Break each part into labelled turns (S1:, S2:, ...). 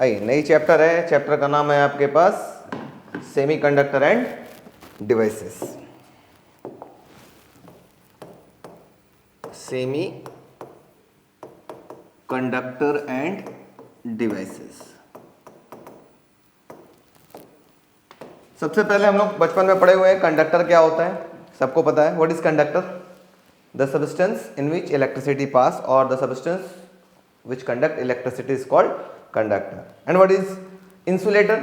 S1: आइए, नई चैप्टर है, चैप्टर का नाम है आपके पास semiconductor and devices. Semiconductor and devices. सबसे पहले हम लोग बचपन में पढ़े हुए हैं कंडक्टर क्या होता है, सबको पता है। What is conductor? The substance in which electricity pass और the substance which conduct electricity is called conductor. And what is insulator?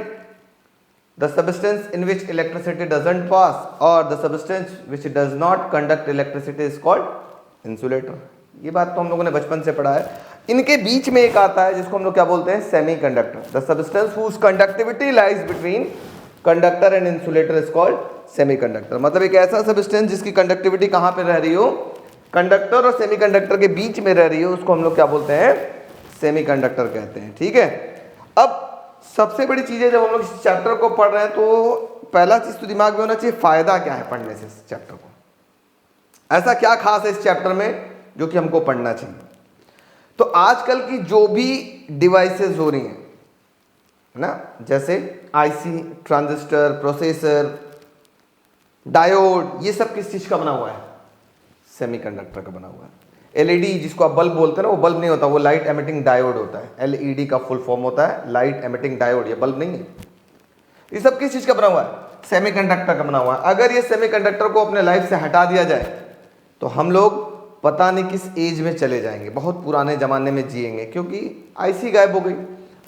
S1: The substance in which electricity doesn't pass or the substance which does not conduct electricity is called insulator. ये बात तो हम लोगों ने बचपन से पढ़ा है। इनके बीच में एक आता है जिसको हम लोग क्या बोलते हैं, semiconductor. The substance whose conductivity lies between conductor and insulator is called semiconductor। मतलब एक ऐसा सब्सटेंस जिसकी कंडक्टिविटी कहाँ पे रह रही हो, कंडक्टर और सेमीकंडक्टर के बीच में रह रही हो, उसको हम लोग क्या बोलते हैं, सेमीकंडक्टर कहते हैं। ठीक है। अब सबसे बड़ी चीज है, जब हम लोग इस चैप्टर को पढ़ रहे हैं तो पहला चीज तो दिमाग में होना चाहिए, फायदा क्या है पढ़ने से इस चैप्टर को, ऐसा क्या खास है इस चैप्टर में जो कि हमको पढ़ना चाहिए। तो आजकल की जो भी डिवाइसेस हो रही हैं ना, जैसे आईसी, ट्रांजिस्टर, प्रोसेसर, डायोड, ये सब किस चीज का बना हुआ है, सेमीकंडक्टर का बना हुआ है। एलईडी जिसको आप बल्ब बोलते हैं ना, वो बल्ब नहीं होता, वो लाइट एमिटिंग डायोड होता है। एलईडी का फुल फॉर्म होता है लाइट एमिटिंग डायोड, ये बल्ब नहीं है। ये सब किस चीज का बना हुआ है, सेमीकंडक्टर का बना हुआ है। अगर ये सेमीकंडक्टर को अपने लाइफ से हटा दिया जाए तो हम लोग पता नहीं किस एज में चले जाएंगे, बहुत पुराने जमाने में जिएंगे, क्योंकि आईसी गायब हो गई।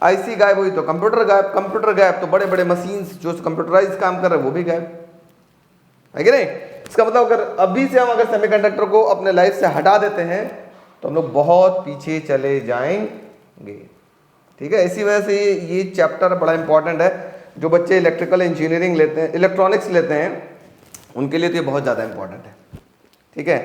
S1: आईसी गायब हुई तो कंप्यूटर गायब, कंप्यूटर गायब तो बड़े बड़े मशीन्स जो कंप्यूटराइज काम कर रहे हैं वो भी गायब है कि नहीं। इसका मतलब अगर अभी से हम अगर सेमीकंडक्टर को अपने लाइफ से हटा देते हैं तो हम लोग बहुत पीछे चले जाएंगे। ठीक है। इसी वजह से ये चैप्टर बड़ा इंपॉर्टेंट है। जो बच्चे इलेक्ट्रिकल इंजीनियरिंग लेते हैं, इलेक्ट्रॉनिक्स लेते हैं, उनके लिए तो ये बहुत ज़्यादा इंपॉर्टेंट है। ठीक है,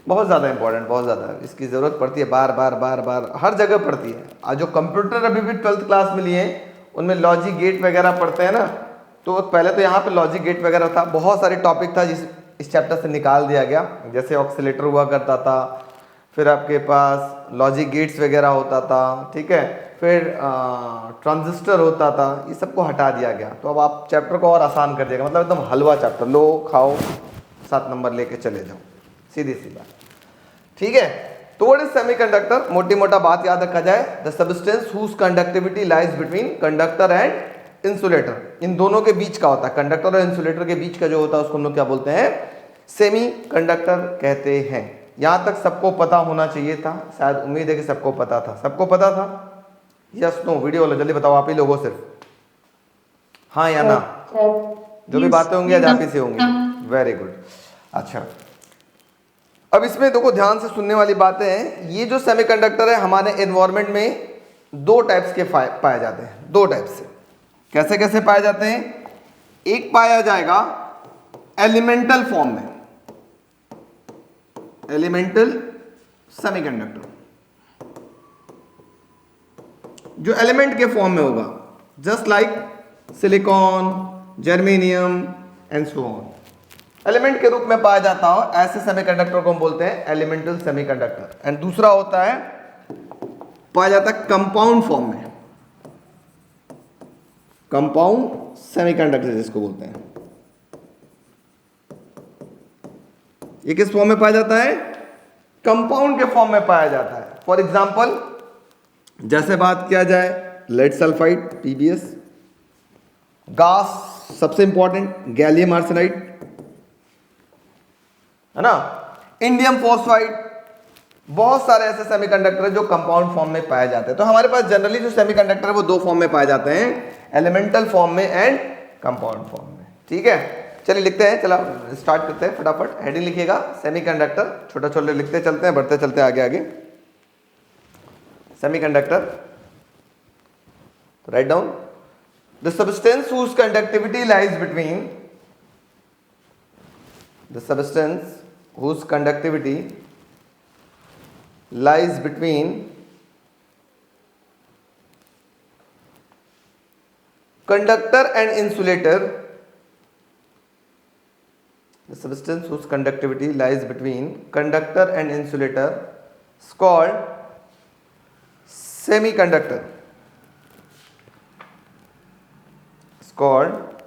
S1: बहुत ज़्यादा इंपॉर्टेंट, बहुत ज़्यादा इसकी ज़रूरत पड़ती है, बार बार बार बार हर जगह पड़ती है। आज जो कंप्यूटर अभी भी 12th क्लास में लिए उनमें लॉजिक गेट वगैरह पढ़ते हैं ना, तो पहले तो यहाँ पे लॉजिक गेट वगैरह था, बहुत सारे टॉपिक था जिस इस चैप्टर से निकाल दिया गया। जैसे ऑक्सीलेटर हुआ करता था, फिर आपके पास लॉजिक गेट्स वगैरह होता था, ठीक है, फिर ट्रांजिस्टर होता था, ये सबको हटा दिया गया। तो अब आप चैप्टर को और आसान कर दिएगा, मतलब एकदम हलवा चैप्टर, लो खाओ 7 नंबर लेके चले जाओ, सीधी सी बात। ठीक है। तो व्हाट इज सेमीकंडक्टर? मोटी मोटा बात याद रखा जाए, the substance whose conductivity lies between conductor and insulator. इन दोनों के बीच का होता है, कंडक्टर और इंसुलेटर के बीच का जो होता है उसको हम लोग क्या बोलते हैं, सेमी कंडक्टर कहते हैं। यहां तक सबको पता होना चाहिए था, शायद उम्मीद है कि सबको पता था। सबको पता था? Yes no? वीडियो वाला जल्दी बताओ, आप ही लोगों सिर्फ हाँ या ना, जो भी बातें होंगी आज आप ही से होंगी। Very good. अच्छा, अब इसमें देखो ध्यान से सुनने वाली बातें हैं। ये जो सेमीकंडक्टर है हमारे एनवायरनमेंट में दो टाइप्स के पाए जाते हैं, दो टाइप से। कैसे कैसे पाए जाते हैं? एक पाया जाएगा एलिमेंटल फॉर्म में, एलिमेंटल सेमीकंडक्टर, जो एलिमेंट के फॉर्म में होगा, just like silicon, germanium and so on. Element के रूप में पाया जाता हो ऐसे सेमीकंडक्टर को हम बोलते हैं एलिमेंटल सेमीकंडक्टर। एंड दूसरा होता है, पाया जाता है कंपाउंड फॉर्म में, कंपाउंड सेमीकंडक्टर जिसको बोलते हैं। ये किस फॉर्म में पाया जाता है? कंपाउंड के फॉर्म में पाया जाता है। फॉर एग्जांपल, जैसे बात किया जाए लेड सल्फाइड, पीबीएस, गास सबसे इंपॉर्टेंट गैलियम आर्सेनाइड, है ना, इंडियम फॉस्फाइड, बहुत सारे ऐसे सेमीकंडक्टर है जो कंपाउंड फॉर्म में पाए जाते हैं। तो हमारे पास जनरली जो सेमीकंडक्टर है वो दो फॉर्म में पाए जाते हैं, एलिमेंटल फॉर्म में एंड कंपाउंड फॉर्म में। ठीक है, चलिए लिखते हैं, चलो स्टार्ट करते हैं फटाफट। हेडिंग लिखिएगा सेमीकंडक्टर, छोटा छोटा लिखते चलते हैं, बढ़ते चलते हैं आगे आगे। Semiconductor, write down, the substance whose conductivity lies between, the substance whose conductivity lies between conductor and insulator, the substance whose conductivity lies between conductor and insulator is called semiconductor. called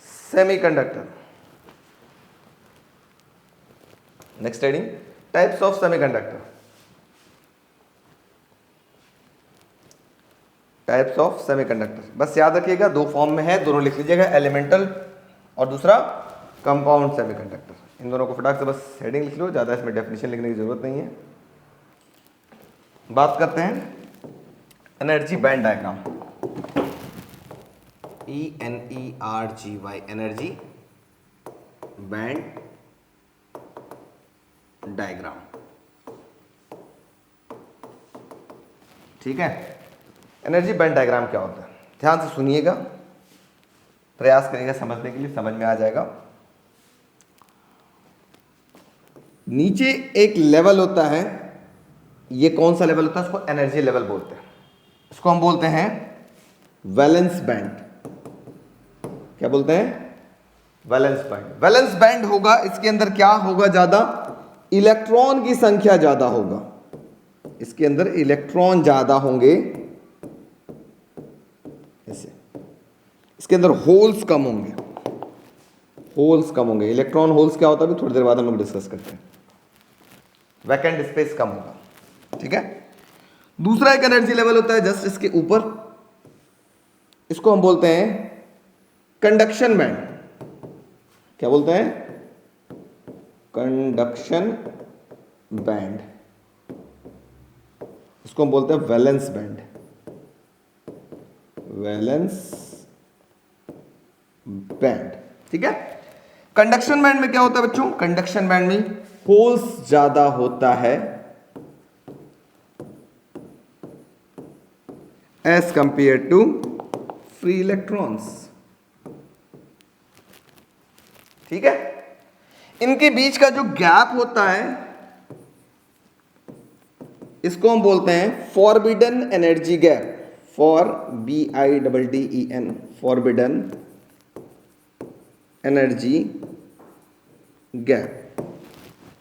S1: semiconductor. Next heading, types of semiconductor. Types of semiconductor, बस याद रखिएगा दो form में है, दोनों लिख लीजिएगा, elemental और दूसरा कंपाउंड सेमीकंडक्टर। इन दोनों को फटाक से बस हेडिंग लिख लो, ज़्यादा इसमें डेफिनेशन लिखने की जरूरत नहीं है। बात करते हैं energy band diagram, ENERGY, energy band diagram. ठीक है, एनर्जी बैंड डायग्राम क्या होता है, ध्यान से सुनिएगा, प्रयास करिएगा समझने के लिए, समझ में आ जाएगा। नीचे एक लेवल होता है, ये कौन सा लेवल होता है, उसको एनर्जी लेवल बोलते हैं, इसको हम बोलते हैं वैलेंस बैंड। क्या बोलते हैं, वैलेंस बैंड। वैलेंस बैंड होगा, इसके अंदर क्या होगा, ज्यादा इलेक्ट्रॉन की संख्या ज्यादा होगा, इसके अंदर इलेक्ट्रॉन ज्यादा होंगे, ऐसे इसके अंदर होल्स कम होंगे, होल्स कम होंगे। इलेक्ट्रॉन होल्स क्या होता है, अभी थोड़ी देर बाद हम लोग डिस्कस करते हैं। वैकेंट स्पेस कम होगा, ठीक है। दूसरा एक एनर्जी लेवल होता है जस्ट इसके ऊपर, इसको हम बोलते हैं कंडक्शन बैंड। क्या बोलते हैं, कंडक्शन बैंड। इसको हम बोलते हैं वैलेंस बैंड, वैलेंस बैंड, ठीक है। कंडक्शन बैंड में क्या होता है बच्चों, कंडक्शन बैंड में होल्स ज्यादा होता है as compare to free electrons, ठीक है। इनके बीच का जो गैप होता है इसको हम बोलते हैं forbidden energy gap, FORBIDDEN, forbidden energy gap.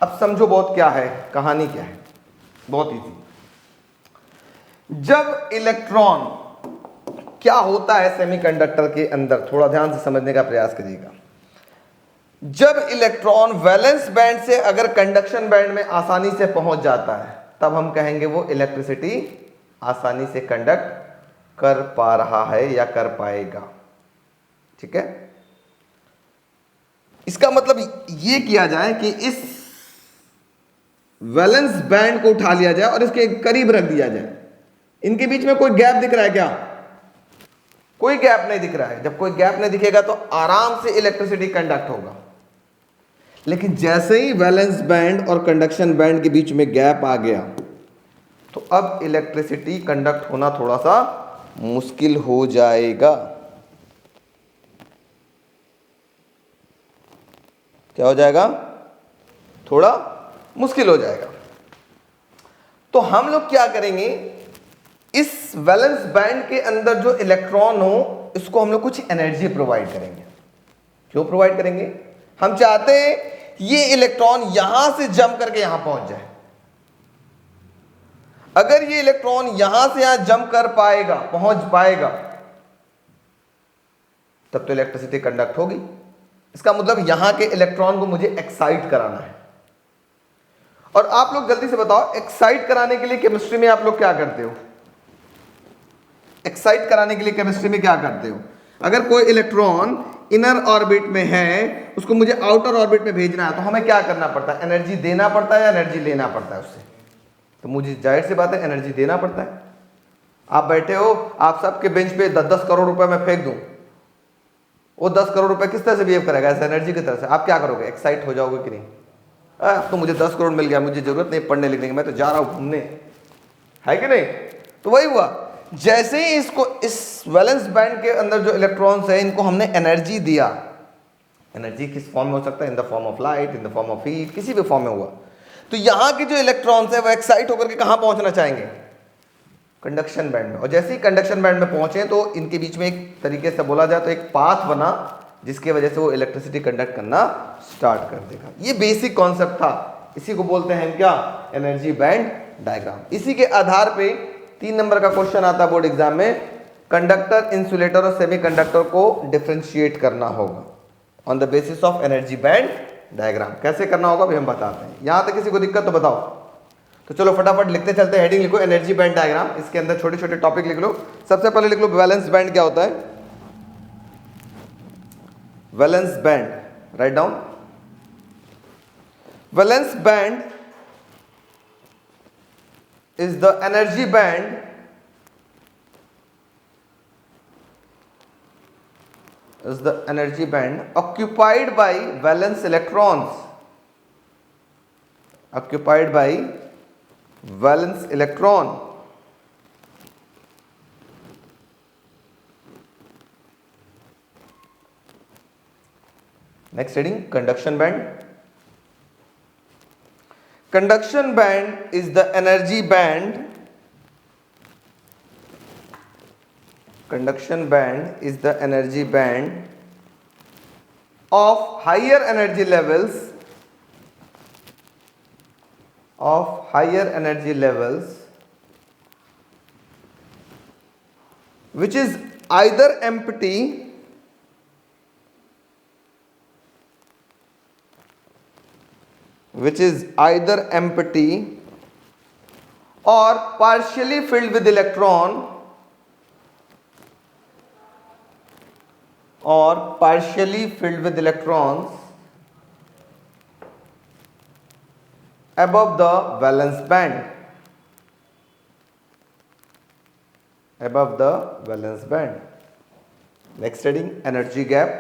S1: अब समझो बहुत क्या है, कहानी क्या है, बहुत इजी। जब इलेक्ट्रॉन, क्या होता है सेमीकंडक्टर के अंदर, थोड़ा ध्यान से समझने का प्रयास करिएगा। जब इलेक्ट्रॉन वैलेंस बैंड से अगर कंडक्शन बैंड में आसानी से पहुंच जाता है, तब हम कहेंगे वो इलेक्ट्रिसिटी आसानी से कंडक्ट कर पा रहा है या कर पाएगा, ठीक है। इसका मतलब ये किया जाए कि इस वैलेंस बैंड को उठा लिया जाए और इसके करीब रख दिया जाए। इनके बीच में कोई गैप दिख रहा है क्या, कोई गैप नहीं दिख रहा है। जब कोई गैप नहीं दिखेगा तो आराम से इलेक्ट्रिसिटी कंडक्ट होगा। लेकिन जैसे ही वैलेंस बैंड और कंडक्शन बैंड के बीच में गैप आ गया तो अब इलेक्ट्रिसिटी कंडक्ट होना थोड़ा सा मुश्किल हो जाएगा। क्या हो जाएगा, थोड़ा मुश्किल हो जाएगा। तो हम लोग क्या करेंगे, इस वैलेंस बैंड के अंदर जो इलेक्ट्रॉन हो इसको हम लोग कुछ एनर्जी प्रोवाइड करेंगे। क्यों प्रोवाइड करेंगे, हम चाहते हैं ये इलेक्ट्रॉन यहां से जंप करके यहां पहुंच जाए। अगर ये इलेक्ट्रॉन यहां से यहां जंप कर पाएगा, पहुंच पाएगा, तब तो इलेक्ट्रिसिटी कंडक्ट होगी। इसका मतलब यहां के इलेक्ट्रॉन को मुझे एक्साइट कराना है। और आप लोग जल्दी से बताओ, एक्साइट कराने के लिए केमिस्ट्री में आप लोग क्या करते हो, एक्साइट कराने के लिए केमिस्ट्री में क्या करते हो। अगर कोई इलेक्ट्रॉन इनर ऑर्बिट में है, उसको मुझे आउटर ऑर्बिट में भेजना है, तो हमें क्या करना पड़ता है, एनर्जी देना पड़ता है या एनर्जी लेना पड़ता है उससे। तो मुझे जाहिर सी बात है एनर्जी देना पड़ता है। आप बैठे हो, आप सबके बेंच पे 10-10 करोड़ रुपए मैं फेंक दूं, वो 10 करोड़ रुपए किस तरह से बिहेव करेगा, ऐसा एनर्जी की तरह से। आप क्या करोगे, एक्साइट हो जाओगे कि नहीं, तो मुझे 10 करोड़ मिल गया, मुझे जरूरत नहीं पढ़ने लिखने की, मैं तो जा रहा हूं घूमने, है कि नहीं। तो वही हुआ, जैसे ही इसको, इस वैलेंस बैंड के अंदर जो इलेक्ट्रॉन्स है इनको हमने एनर्जी दिया। एनर्जी किस फॉर्म में हो सकता है, in the form of light, in the form of heat, किसी भी फॉर्म में हुआ। तो यहां के जो इलेक्ट्रॉन्स है वो एक्साइट होकर के कहां पहुंचना चाहेंगे, कंडक्शन बैंड में। और जैसे ही कंडक्शन बैंड में पहुंचे तो इनके बीच में एक तरीके से बोला जाए तो एक पाथ बना, जिसकी वजह से वो इलेक्ट्रिसिटी कंडक्ट करना स्टार्ट कर देगा। ये बेसिक कॉन्सेप्ट था, इसी को बोलते हैं क्या, एनर्जी बैंड डायग्राम। इसी के आधार पे 3 नंबर का क्वेश्चन आता है बोर्ड एग्जाम में, कंडक्टर, इंसुलेटर और सेमीकंडक्टर को डिफरेंशिएट करना होगा on the basis of energy band diagram. कैसे करना होगा भी हम बताते हैं। यहां तक किसी को दिक्कत तो बताओ। तो चलो फटाफट लिखते चलते। हेडिंग लिखो एनर्जी बैंड डायग्राम, इसके अंदर छोटे छोटे टॉपिक लिख लो। सबसे पहले लिख लो वैलेंस बैंड क्या होता है। Valence band, write down. Valence band is the energy band occupied by valence electrons, occupied by valence electron. Next heading, conduction band. Conduction band is the energy band. Conduction band is the energy band of higher energy levels, which is either empty or partially filled with electron, above the valence band, Next heading, energy gap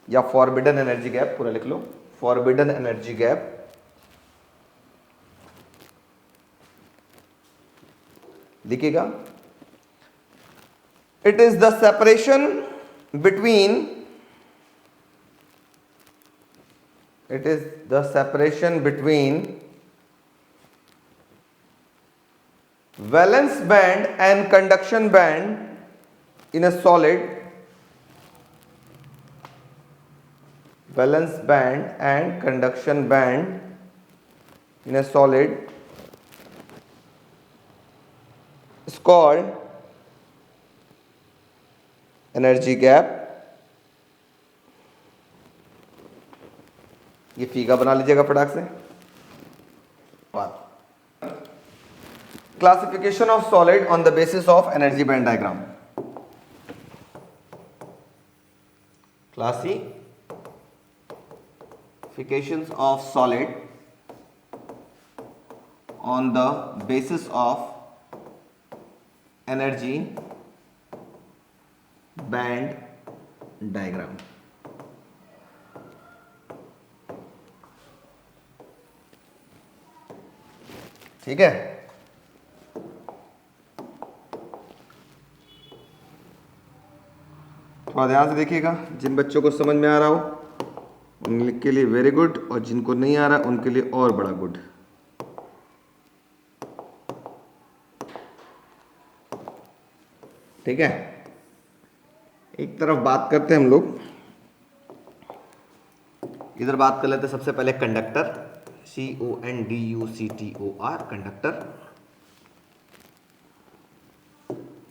S1: या forbidden energy gap, पूरा लिख लो, forbidden energy gap. लिखिएगा, it is the separation between valence band and conduction band in a solid, is called energy gap. ये फीगा बना लीजिएगा फटाक से। Classification of solid on the basis of energy band diagram. Classification of solid on the basis of energy band diagram. ठीक है, थोड़ा ध्यान से देखिएगा। जिन बच्चों को समझ में आ रहा हो उनके लिए वेरी गुड, और जिनको नहीं आ रहा उनके लिए और बड़ा गुड। ठीक है, एक तरफ बात करते हैं हम लोग, इधर बात कर लेते हैं। सबसे पहले कंडक्टर, CONDUCTOR, कंडक्टर।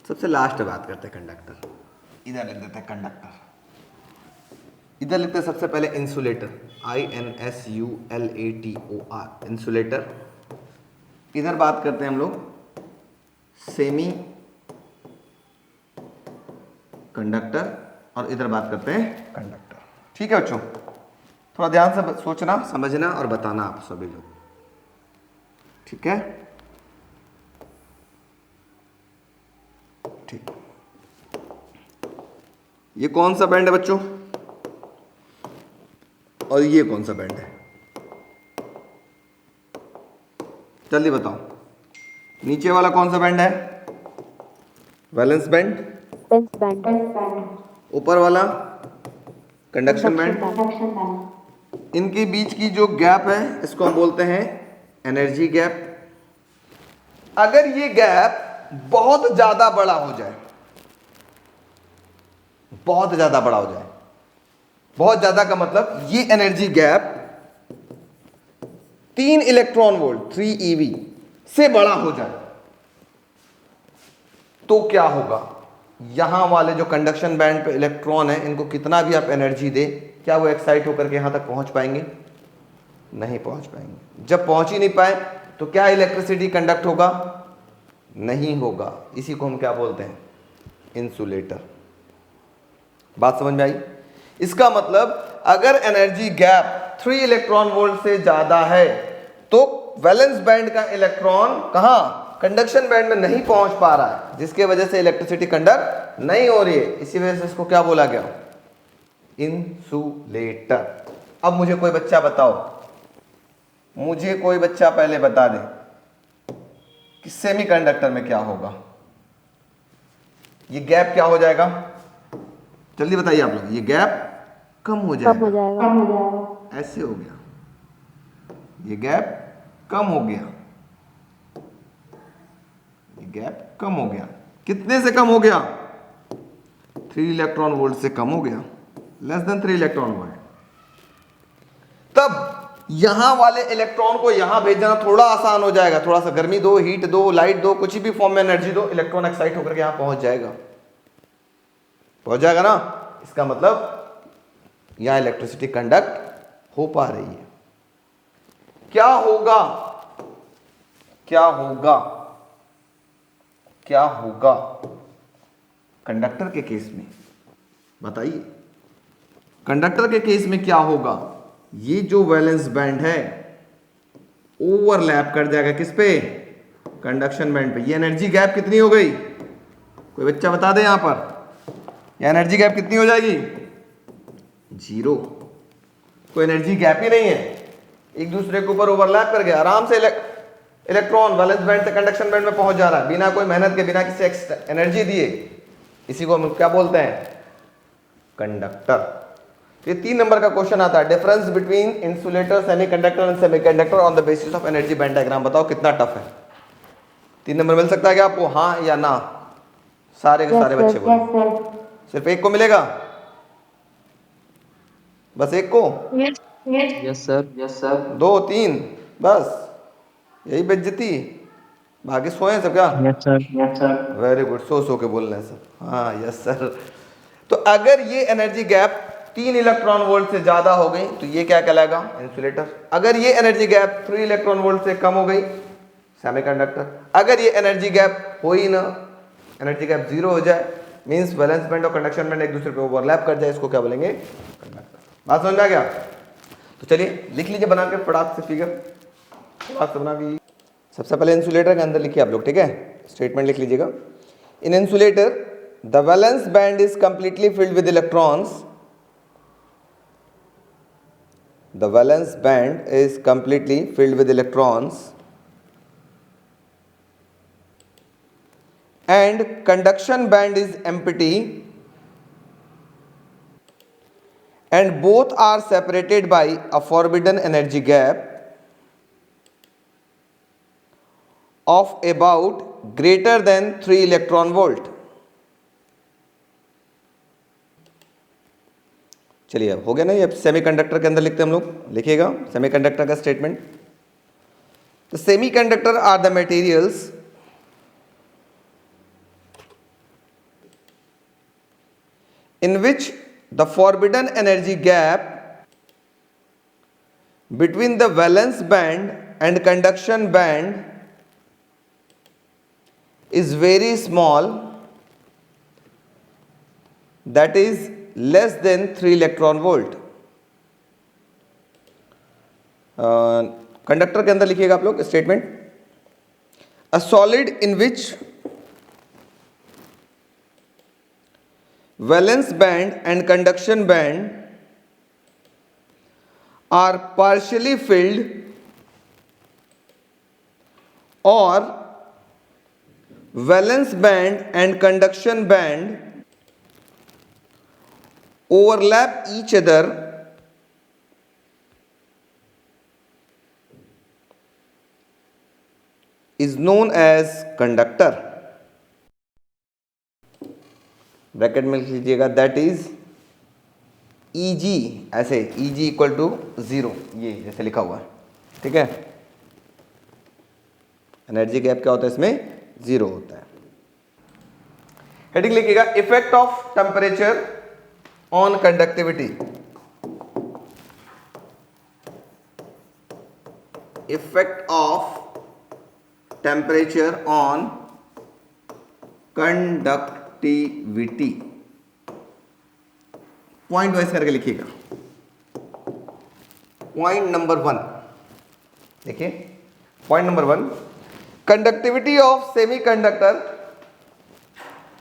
S1: सबसे लास्ट बात करते हैं कंडक्टर। इधर लिख देते हैं कंडक्टर, इधर लिखते हैं सबसे पहले इंसुलेटर, INSULATOR, इंसुलेटर। इधर बात करते हैं हम लोग सेमी कंडक्टर, और इधर बात करते हैं कंडक्टर। ठीक है बच्चों, थोड़ा ध्यान से सोचना, समझना और बताना आप सभी लोग। ठीक है, ठीक। ये कौन सा बैंड है बच्चों, और ये कौन सा बैंड है, जल्दी बताओ। नीचे वाला कौन सा बैंड है, वैलेंस बैंड। ऊपर वाला कंडक्शन बैंड। इनके बीच की जो गैप है इसको हम बोलते हैं एनर्जी गैप। अगर ये गैप बहुत ज्यादा बड़ा हो जाए, बहुत ज्यादा का मतलब ये energy gap 3 electron volt 3 eV से बड़ा हो जाए, तो क्या होगा, यहाँ वाले जो कंडक्शन बैंड पे इलेक्ट्रॉन है, इनको कितना भी आप एनर्जी दे, क्या वो एक्साइट होकर के यहाँ तक पहुँच पाएंगे? नहीं पहुँच पाएंगे। जब पहुँच ही नहीं पाए तो क्या इलेक्ट्रिसिटी कंडक्ट होगा? नहीं होगा। इसी को हम क्या बोलते हैं? इंसुलेटर। बात समझ में आई? इसका मतलब अगर एनर्जी गैप 3 इलेक्ट्रॉन वोल्ट से ज़्यादा है तो वैलेंस बैंड का इलेक्ट्रॉन कहाँ? कंडक्शन बैंड में नहीं पहुंच पा रहा है, जिसके वजह से इलेक्ट्रिसिटी कंडक्ट नहीं हो रही है। इसी वजह से इसको क्या बोला गया? इंसुलेटर। अब मुझे कोई बच्चा बताओ, मुझे कोई बच्चा पहले बता दे कि सेमीकंडक्टर में क्या होगा? ये गैप क्या हो जाएगा? जल्दी बताइए आप लोग। ये गैप कम हो जाएगा। ऐसे हो गया, ये गैप कम हो गया, ये गैप कम हो गया। कितने से कम हो गया? 3 इलेक्ट्रॉन वोल्ट से कम हो गया, लेस देन 3 इलेक्ट्रॉन वोल्ट। तब यहां वाले इलेक्ट्रॉन को यहां भेजना थोड़ा आसान हो जाएगा। थोड़ा सा गर्मी दो, हीट दो, लाइट दो, कुछ भी फॉर्म में एनर्जी दो, इलेक्ट्रॉन एक्साइट होकर के यहां पहुंच जाएगा। पहुंच जाएगा ना? इसका मतलब यहां इलेक्ट्रिसिटी कंडक्ट हो पा रही है। क्या होगा? क्या होगा? क्या होगा कंडक्टर के केस में? बताइए, कंडक्टर के केस में क्या होगा? ये जो वैलेंस बैंड है ओवरलैप कर जाएगा किस पे? कंडक्शन बैंड पे। ये एनर्जी गैप कितनी हो गई? कोई बच्चा बता दे यहां पर, ये एनर्जी गैप कितनी हो जाएगी? 0। कोई एनर्जी गैप ही नहीं है, एक दूसरे के ऊपर ओवरलैप कर गया। आराम से इलेक्ट्रॉन वैलेंस बैंड से कंडक्शन बैंड में पहुंच जा रहा है, बिना कोई मेहनत के, बिना किसी एनर्जी दिए। इसी को हम क्या बोलते हैं? कंडक्टर। ये 3 नंबर का क्वेश्चन आता है, difference between insulator, semiconductor and semiconductor on the basis of energy band diagram. बताओ कितना टफ है? 3 नंबर मिल सकता है क्या आपको? हाँ या ना? सारे के सारे बच्चे बोलो। सिर्फ एक को मिलेगा? बस एक को?
S2: Yes sir.
S1: 2 3 बस? यही बेइज्जती? बाकी सोए सब क्या?
S2: Yes sir.
S1: वेरी गुड, सो के बोल रहे हैं सब। हाँ यस सर। तो अगर ये एनर्जी गैप 3 इलेक्ट्रॉन वोल्ट से ज्यादा हो गई तो ये क्या कहलाएगा? इंसुलेटर। अगर ये एनर्जी गैप 3 इलेक्ट्रॉन वोल्ट से कम हो गई, सेमीकंडक्टर। अगर ये एनर्जी गैप हो ही ना, एनर्जी गैप 0 हो जाए, मींस वैलेंस बैंड और कंडक्शन बैंड एक दूसरे पे ओवरलैप कर जाए, इसको क्या बोलेंगे? कंडक्टर। बात समझ में आ गया? तो चलिए लिख लीजिए बना के फटाक से फिगर, फटाक से बना के। सबसे पहले इंसुलेटर के अंदर लिखिए आप लोग, ठीक है? स्टेटमेंट लिख लीजिएगा। In insulator the valence band is completely filled with electrons. The valence band is completely filled with electrons and conduction band is empty, and both are separated by a forbidden energy gap of about greater than 3 electron volt. चलिए अब हो गया ना? ये semiconductor के अंदर लिखते हैं हम लोग, लिखिएगा सेमीकंडक्टर का statement. The semiconductor are the materials in which the forbidden energy gap between the valence band and conduction band is very small, that is less than 3 electron volt. Conductor के अंदर लिखिएगा आप लोग statement, a solid in which valence band and conduction band are partially filled or valence band and conduction band overlap each other is known as conductor. Bracket में लिख लीजिएगा, that is Eg, ऐसे Eg equal to 0, ये जैसे लिखा हुआ है, ठीक है? एनर्जी गैप क्या होता है इसमें? 0 होता है। हेडिंग लिखिएगा effect of temperature on conductivity. Effect of temperature on conductivity, point wise करके लिखिएगा। पॉइंट नंबर 1 देखिए, point number 1, conductivity of semiconductor,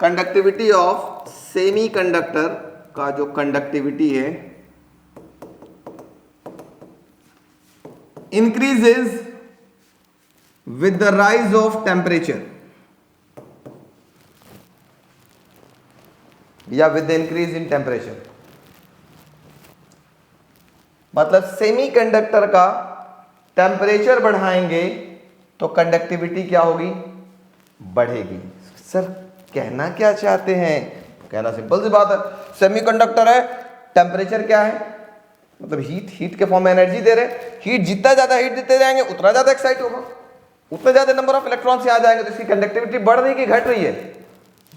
S1: conductivity of semiconductor का जो कंडक्टिविटी है increases with the rise of temperature या with the increase in temperature. मतलब semiconductor का temperature बढ़ाएंगे तो कंडक्टिविटी क्या होगी, बढ़ेगी। सर कहना क्या चाहते हैं? कहना सिंपल सी बात है, सेमीकंडक्टर है, टेम्परेचर क्या है, मतलब हीट के फॉर्म में एनर्जी दे रहे, हीट जितना ज्यादा हीट देते जाएंगे उतना ज्यादा एक्साइट होगा, उतना ज्यादा नंबर ऑफ इलेक्ट्रॉन्स यहाँ जाएंगे, तो इसकी कंडक्टिविटी बढ़ रही है कि घट रही है?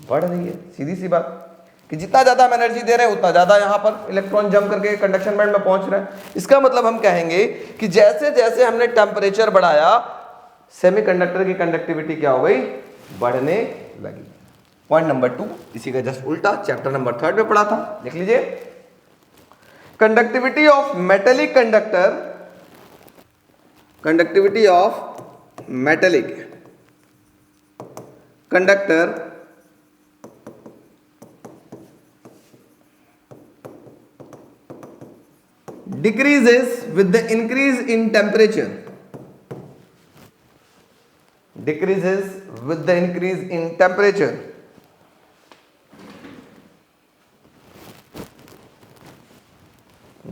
S1: बढ़ रही है। सीधी सी बात कि जितना ज्यादा हम एनर्जी दे रहे हैं उतना ज्यादा यहाँ पर इलेक्ट्रॉन जंप करके कंडक्शन बैंड में पहुंच रहे हैं। इसका मतलब हम कहेंगे कि जैसे जैसे हमने टेम्परेचर बढ़ाया सेमीकंडक्टर की कंडक्टिविटी क्या हो गई, बढ़ने लगी। पॉइंट नंबर 2 इसी का जस्ट उल्टा चैप्टर नंबर 3 में पढ़ा था, देख लीजिए। Conductivity of metallic conductor, conductivity of metallic conductor decreases with the increase in temperature, decreases with the increase in temperature,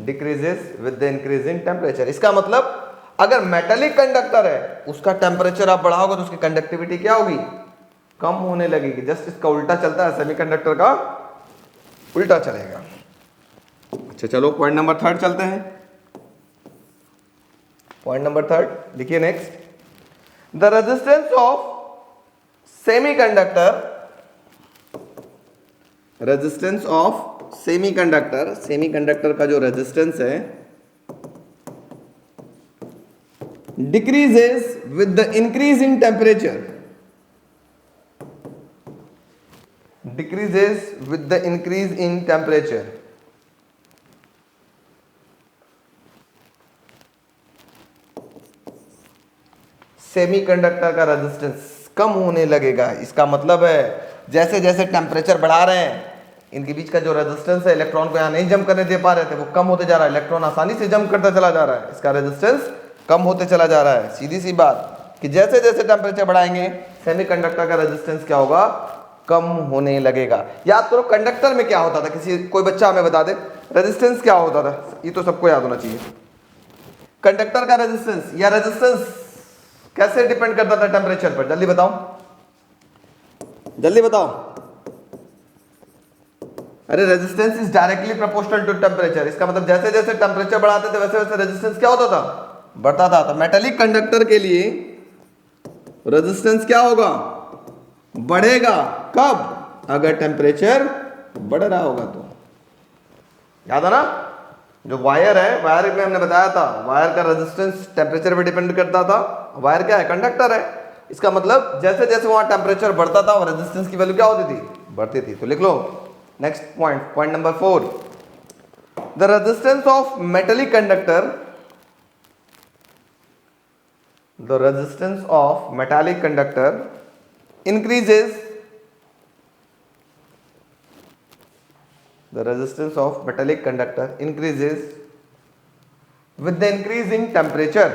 S1: decreases with the increase in temperature। इसका मतलब अगर मेटेलिक कंडक्टर है उसका टेम्परेचर आप बढ़ाओगे तो उसकी कंडक्टिविटी क्या होगी, कम होने लगेगी। जस्ट इसका उल्टा चलता है, सेमीकंडक्टर का उल्टा चलेगा। अच्छा चलो पॉइंट नंबर 3 चलते हैं। पॉइंट नंबर 3 देखिए next, the resistance of semiconductor, resistance of semiconductor, semiconductor का जो रेजिस्टेंस है decreases with the increase in temperature, decreases with the increase in temperature. Semiconductor का रेजिस्टेंस कम होने लगेगा। इसका मतलब है जैसे जैसे टेम्परेचर बढ़ा रहे हैं इनके बीच का जो रेजिस्टेंस है, इलेक्ट्रॉन को यहाँ नहीं जंप करने दे पा रहे थे, वो कम होते जा रहा है। इलेक्ट्रॉन आसानी से जंप करता चला जा रहा है, इसका रेजिस्टेंस कम होते चला जा रहा है। सीधी सी बात कि जैसे जैसे टेम्परेचर बढ़ाएंगे सेमीकंडक्टर का रेजिस्टेंस क्या होगा, कम होने लगेगा। याद करो कंडक्टर में क्या होता था, किसी कोई बच्चा हमें बता दे रेजिस्टेंस क्या होता था, ये तो सबको याद होना चाहिए। कंडक्टर का रेजिस्टेंस या रेजिस्टेंस कैसे डिपेंड करता था टेम्परेचर पर, जल्दी बताओ, जल्दी बताओ। अरे resistance is directly proportional to temperature. इसका मतलब जैसे जैसे टेम्परेचर बढ़ाते थे वैसे वैसे रेजिस्टेंस क्या होता था, बढ़ता था। तो मेटेलिक कंडक्टर के लिए रेजिस्टेंस क्या होगा, बढ़ेगा। कब, अगर टेम्परेचर बढ़ रहा होगा तो। याद है ना, जो वायर है, वायर में हमने बताया था वायर का रेजिस्टेंस टेम्परेचर पे डिपेंड करता था। वायर क्या है, कंडक्टर है। इसका मतलब जैसे जैसे वहां टेम्परेचर बढ़ता था और रेजिस्टेंस की वैल्यू क्या होती थी, बढ़ती थी। तो लिख लो next point, point number 4, the resistance of metallic conductor, the resistance of metallic conductor increases, the resistance of metallic conductor increases with the increase in temperature,